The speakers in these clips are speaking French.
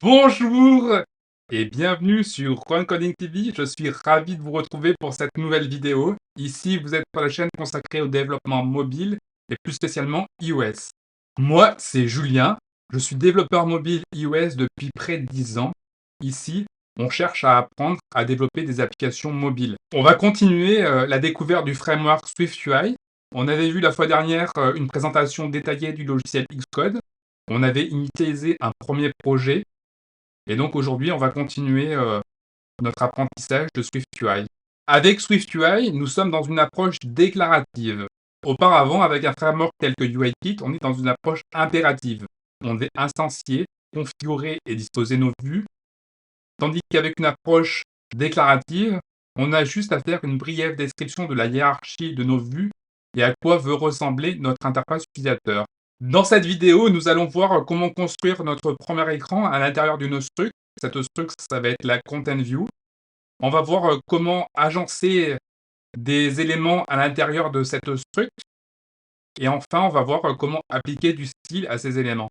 Bonjour et bienvenue sur Run Coding TV. Je suis ravi de vous retrouver pour cette nouvelle vidéo. Ici, vous êtes sur la chaîne consacrée au développement mobile et plus spécialement iOS. Moi, c'est Julien. Je suis développeur mobile iOS depuis près de 10 ans. Ici, on cherche à apprendre à développer des applications mobiles. On va continuer la découverte du framework SwiftUI. On avait vu la fois dernière une présentation détaillée du logiciel Xcode. On avait initialisé un premier projet et donc aujourd'hui, on va continuer notre apprentissage de SwiftUI. Avec SwiftUI, nous sommes dans une approche déclarative. Auparavant, avec un framework tel que UIKit, on est dans une approche impérative. On devait instancier, configurer et disposer nos vues, tandis qu'avec une approche déclarative, on a juste à faire une brève description de la hiérarchie de nos vues et à quoi veut ressembler notre interface utilisateur. Dans cette vidéo, nous allons voir comment construire notre premier écran à l'intérieur d'une struct. Cette struct, ça va être la Content View. On va voir comment agencer des éléments à l'intérieur de cette struct. Et enfin, on va voir comment appliquer du style à ces éléments.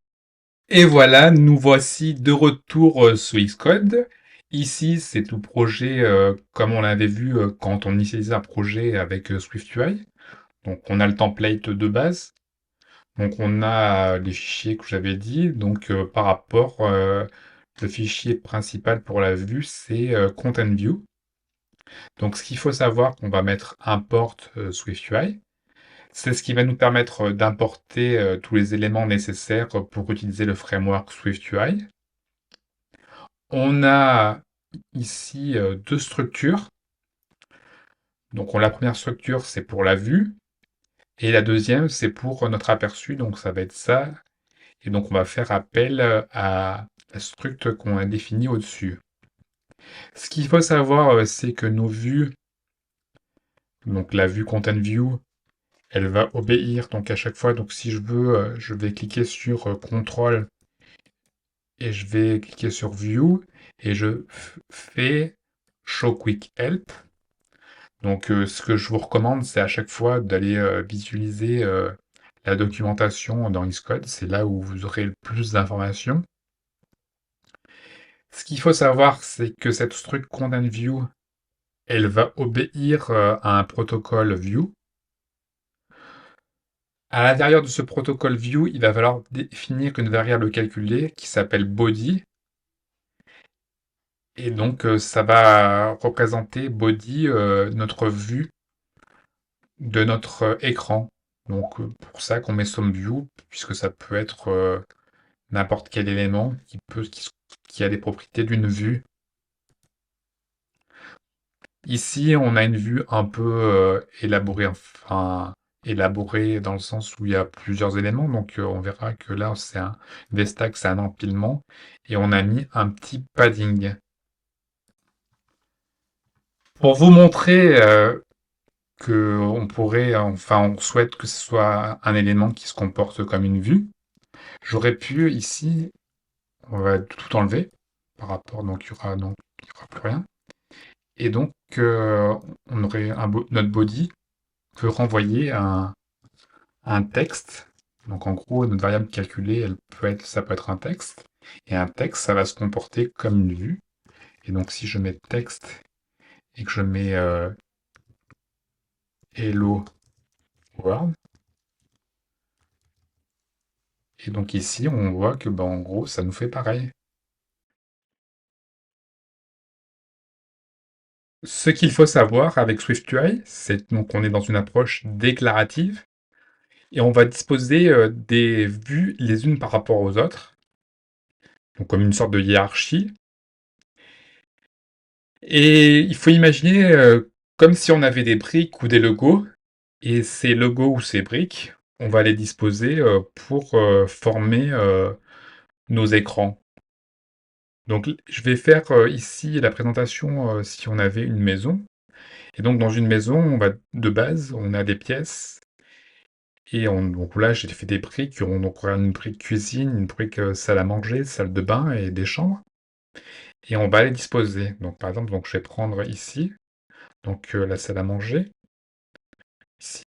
Et voilà, nous voici de retour sur Xcode. Ici, c'est tout projet comme on l'avait vu quand on initialisait un projet avec SwiftUI. Donc, on a le template de base. Donc on a les fichiers que j'avais dit. Donc par rapport, le fichier principal pour la vue, c'est Content View. Donc ce qu'il faut savoir, qu'on va mettre import SwiftUI. C'est ce qui va nous permettre d'importer tous les éléments nécessaires pour utiliser le framework SwiftUI. On a ici deux structures. Donc la première structure, c'est pour la vue. Et la deuxième, c'est pour notre aperçu. Donc ça va être ça. Et donc, on va faire appel à la struct qu'on a définie au-dessus. Ce qu'il faut savoir, c'est que nos vues, donc la vue Content View, elle va obéir donc à chaque fois. Donc, si je veux, je vais cliquer sur Control et je vais cliquer sur View et je fais Show Quick Help. Donc, ce que je vous recommande, c'est à chaque fois d'aller visualiser la documentation dans Xcode. C'est là où vous aurez le plus d'informations. Ce qu'il faut savoir, c'est que cette struct Content View, elle va obéir à un protocole View. À l'intérieur de ce protocole View, il va falloir définir une variable calculée qui s'appelle body. Et donc, ça va représenter body, notre vue de notre écran. Donc, pour ça qu'on met some view, puisque ça peut être n'importe quel élément qui a des propriétés d'une vue. Ici, on a une vue un peu élaborée, enfin élaborée dans le sens où il y a plusieurs éléments. Donc, on verra que là, c'est un VStack, c'est un empilement, et on a mis un petit padding. Pour vous montrer que on pourrait, enfin, on souhaite que ce soit un élément qui se comporte comme une vue, j'aurais pu ici, on va tout enlever par rapport, donc il y aura plus rien. Et donc, on aurait notre body peut renvoyer un texte. Donc en gros, notre variable calculée, ça peut être un texte. Et un texte, ça va se comporter comme une vue. Et donc si je mets texte et que je mets hello world, et donc ici on voit que en gros ça nous fait pareil. Ce qu'il faut savoir avec SwiftUI, c'est donc on est dans une approche déclarative et on va disposer des vues les unes par rapport aux autres, donc comme une sorte de hiérarchie. Et il faut imaginer comme si on avait des briques ou des logos, et ces logos ou ces briques, on va les disposer pour former nos écrans. Donc je vais faire ici la présentation si on avait une maison. Et donc dans une maison, de base, on a des pièces. Et donc là, j'ai fait des briques. Donc on a une brique cuisine, une brique salle à manger, salle de bain et des chambres. Et on va les disposer. Donc par exemple, donc, je vais prendre ici. Donc la salle à manger. Ici,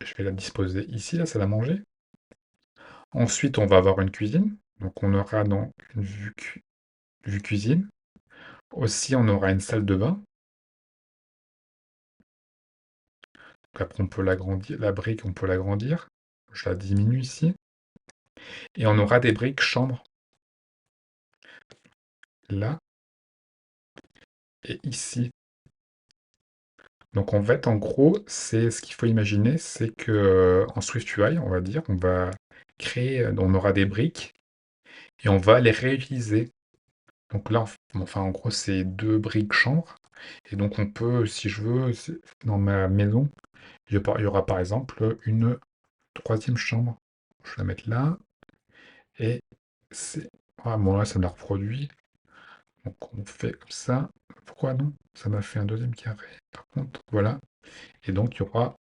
je vais la disposer ici, la salle à manger. Ensuite, on va avoir une cuisine. Donc on aura donc une vue cuisine. Aussi, on aura une salle de bain. Donc après, on peut l'agrandir. La brique, on peut l'agrandir. Je la diminue ici. Et on aura des briques chambres là et ici. Donc en fait, en gros, c'est ce qu'il faut imaginer, c'est que en SwiftUI, on va dire, on va créer, on aura des briques et on va les réutiliser. Donc là, enfin, en gros, c'est deux briques chambres. Et donc on peut, si je veux, dans ma maison, il y aura par exemple une troisième chambre. Je vais la mettre là et c'est. Ah, bon, là, ça me la reproduit. Donc on fait comme ça. Pourquoi non? Ça m'a fait un deuxième carré. Par contre, voilà. Et donc il y aura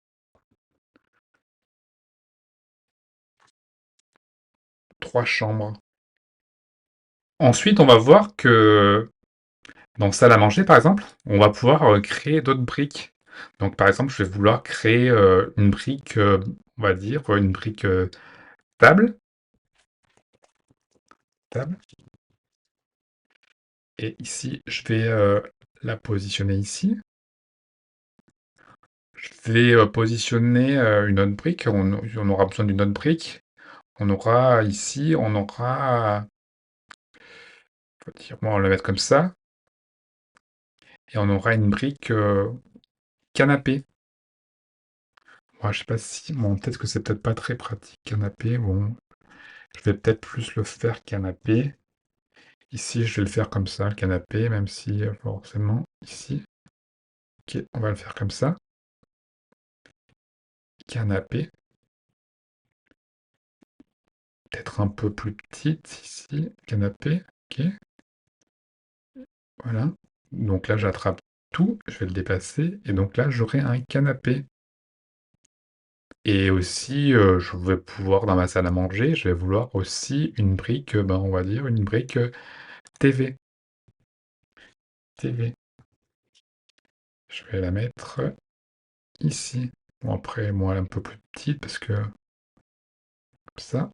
trois chambres. Ensuite, on va voir que dans salle à manger, par exemple, on va pouvoir créer d'autres briques. Donc, par exemple, je vais vouloir créer une brique, on va dire, une brique table, table. Et ici, je vais la positionner ici. Je vais positionner une autre brique. On aura besoin d'une autre brique. On aura ici, on aura, on va la mettre comme ça. Et on aura une brique canapé. Moi, je sais pas si, bon, peut-être que c'est peut-être pas très pratique canapé. Bon, je vais peut-être plus le faire canapé. Ici, je vais le faire comme ça, le canapé, même si forcément ici. Ok, on va le faire comme ça. Canapé. Peut-être un peu plus petite ici. Canapé. Ok, voilà. Donc là, j'attrape tout. Je vais le déplacer. Et donc là, j'aurai un canapé. Et aussi, je vais pouvoir, dans ma salle à manger, je vais vouloir aussi une brique, ben, on va dire une brique TV. TV. Je vais la mettre ici. Bon, après, moi, elle est un peu plus petite parce que comme ça.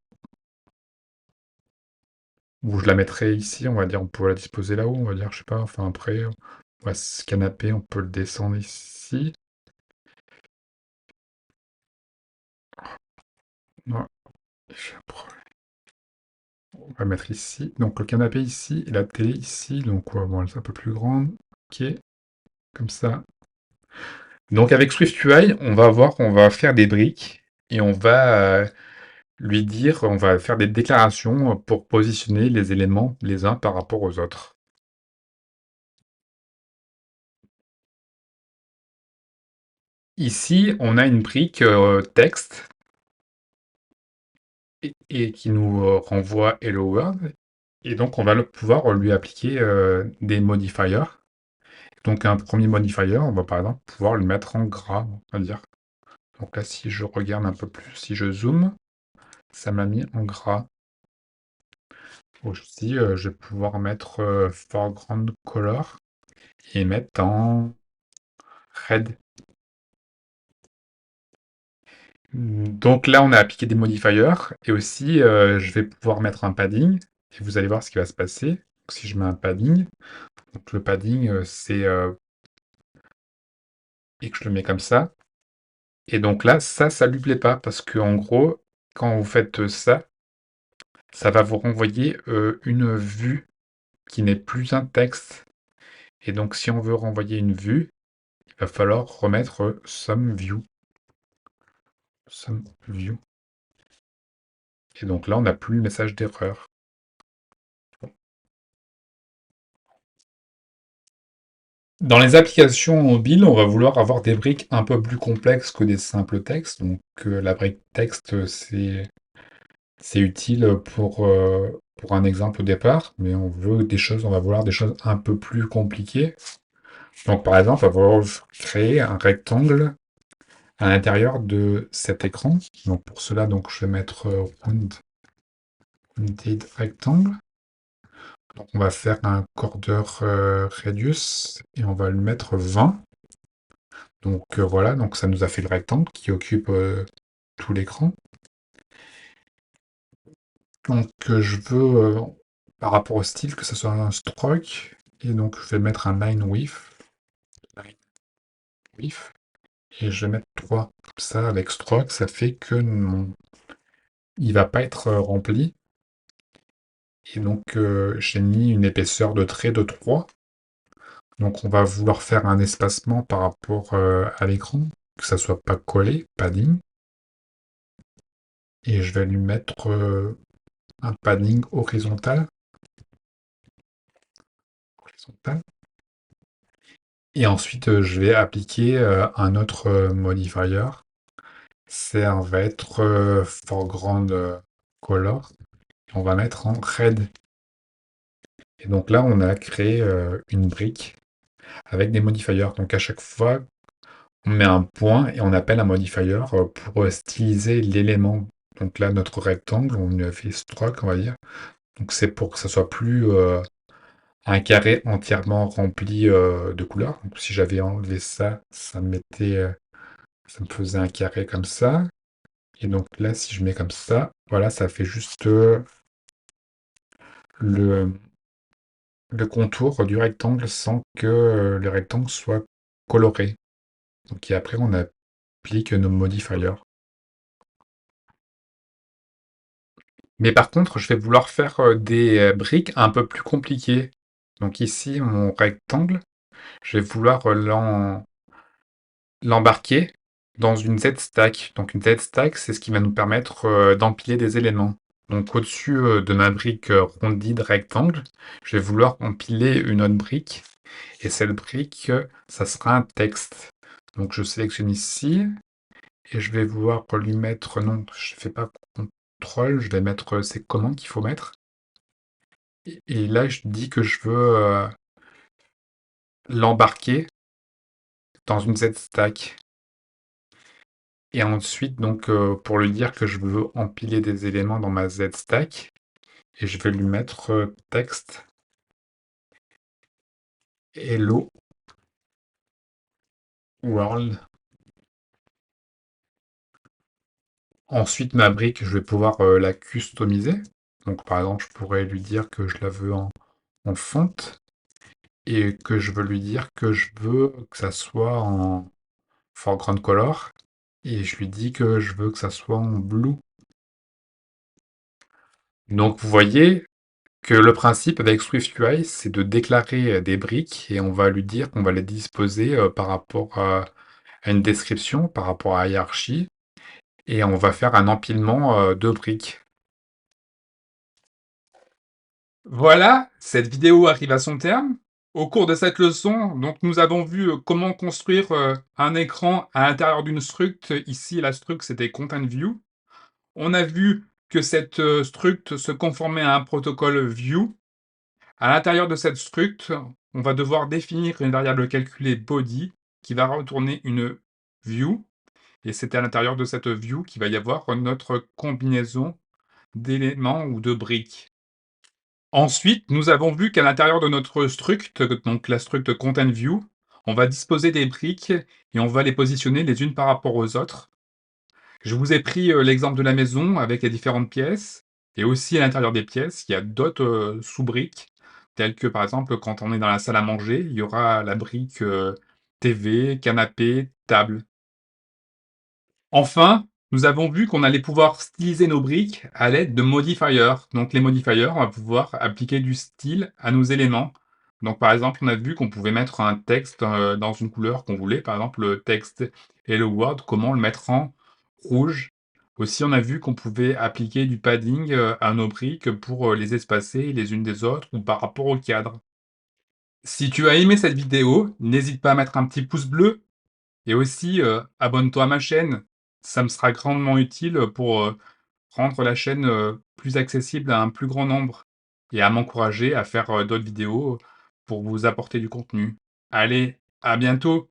Ou je la mettrai ici, on va dire, on peut la disposer là-haut, on va dire, je sais pas. Enfin, après, ce canapé, on peut le descendre ici. Non, j'ai un problème. On va mettre ici. Donc, le canapé ici et la télé ici. Donc, bon, elle est un peu plus grande. Ok, comme ça. Donc, avec SwiftUI, on va voir, on va faire des briques et on va lui dire, on va faire des déclarations pour positionner les éléments les uns par rapport aux autres. Ici, on a une brique texte et qui nous renvoie Hello World. Et donc, on va pouvoir lui appliquer des modifiers. Donc, un premier modifier, on va par exemple pouvoir le mettre en gras, on va dire. Donc là, si je regarde un peu plus, si je zoome, ça m'a mis en gras. Aussi, je vais pouvoir mettre foreground color et mettre en red. Donc là, on a appliqué des modifiers et aussi, je vais pouvoir mettre un padding et vous allez voir ce qui va se passer. Donc, si je mets un padding, donc le padding, c'est et que je le mets comme ça. Et donc là, ça lui plaît pas parce que en gros, quand vous faites ça, ça va vous renvoyer une vue qui n'est plus un texte. Et donc, si on veut renvoyer une vue, il va falloir remettre some view. Some view. Et donc là, on n'a plus le message d'erreur. Dans les applications mobiles, on va vouloir avoir des briques un peu plus complexes que des simples textes. Donc la brique texte, c'est utile pour un exemple au départ, mais on va vouloir des choses un peu plus compliquées. Donc par exemple, on va vouloir créer un rectangle à l'intérieur de cet écran. Donc pour cela, donc je vais mettre rounded rectangle. Donc on va faire un border radius et on va le mettre 20. Donc voilà, donc ça nous a fait le rectangle qui occupe tout l'écran. Donc je veux, par rapport au style, que ça soit un stroke. Et donc je vais mettre un line width. Et je vais mettre 3. Comme ça, avec stroke, ça fait que il va pas être rempli. Et donc j'ai mis une épaisseur de trait de 3. Donc on va vouloir faire un espacement par rapport à l'écran, que ça soit pas collé, padding. Et je vais lui mettre un padding horizontal. Horizontal. Et ensuite, je vais appliquer un autre modifier. Ça va être foreground color. On va mettre en red. Et donc là, on a créé une brique avec des modifiers. Donc à chaque fois, on met un point et on appelle un modifier pour styliser l'élément. Donc là, notre rectangle, on lui a fait stroke, on va dire. Donc c'est pour que ça soit plus un carré entièrement rempli de couleurs. Donc si j'avais enlevé ça, ça me faisait un carré comme ça. Et donc là, si je mets comme ça, voilà, ça fait juste le, le contour du rectangle sans que le rectangle soit coloré. Donc et après, on applique nos modifiers. Mais par contre, je vais vouloir faire des briques un peu plus compliquées. Donc ici, mon rectangle, je vais vouloir l'embarquer dans une Z-stack. Donc une Z-stack, c'est ce qui va nous permettre d'empiler des éléments. Donc au-dessus de ma brique rondie de rectangle, je vais vouloir empiler une autre brique. Et cette brique, ça sera un texte. Donc je sélectionne ici et je vais vouloir lui mettre, non, je ne fais pas contrôle, je vais mettre ces commandes qu'il faut mettre. Et là, je dis que je veux l'embarquer dans une Z-stack. Et ensuite, donc, pour lui dire que je veux empiler des éléments dans ma Z-stack, et je vais lui mettre texte hello world. Ensuite, ma brique, je vais pouvoir la customiser. Donc, par exemple, je pourrais lui dire que je la veux en fonte et que je veux lui dire que je veux que ça soit en foreground color et je lui dis que je veux que ça soit en blue. Donc, vous voyez, que le principe avec SwiftUI, c'est de déclarer des briques et on va lui dire qu'on va les disposer par rapport à une description, par rapport à la hiérarchie, et on va faire un empilement de briques. Voilà, cette vidéo arrive à son terme. Au cours de cette leçon, donc, nous avons vu comment construire un écran à l'intérieur d'une struct. Ici, la struct, c'était Content View. On a vu que cette struct se conformait à un protocole View. À l'intérieur de cette struct, on va devoir définir une variable calculée body qui va retourner une view. Et c'est à l'intérieur de cette view qu'il va y avoir notre combinaison d'éléments ou de briques. Ensuite, nous avons vu qu'à l'intérieur de notre struct, donc la struct content view, on va disposer des briques et on va les positionner les unes par rapport aux autres. Je vous ai pris l'exemple de la maison avec les différentes pièces. Et aussi à l'intérieur des pièces, il y a d'autres sous-briques, telles que par exemple quand on est dans la salle à manger, il y aura la brique TV, canapé, table. Enfin, nous avons vu qu'on allait pouvoir styliser nos briques à l'aide de modifiers. Donc les modifiers, on va pouvoir appliquer du style à nos éléments. Donc par exemple, on a vu qu'on pouvait mettre un texte dans une couleur qu'on voulait. Par exemple, le texte Hello World, comment le mettre en rouge. Aussi, on a vu qu'on pouvait appliquer du padding à nos briques pour les espacer les unes des autres ou par rapport au cadre. Si tu as aimé cette vidéo, n'hésite pas à mettre un petit pouce bleu et aussi, abonne-toi à ma chaîne. Ça me sera grandement utile pour, rendre la chaîne, plus accessible à un plus grand nombre et à m'encourager à faire, d'autres vidéos pour vous apporter du contenu. Allez, à bientôt!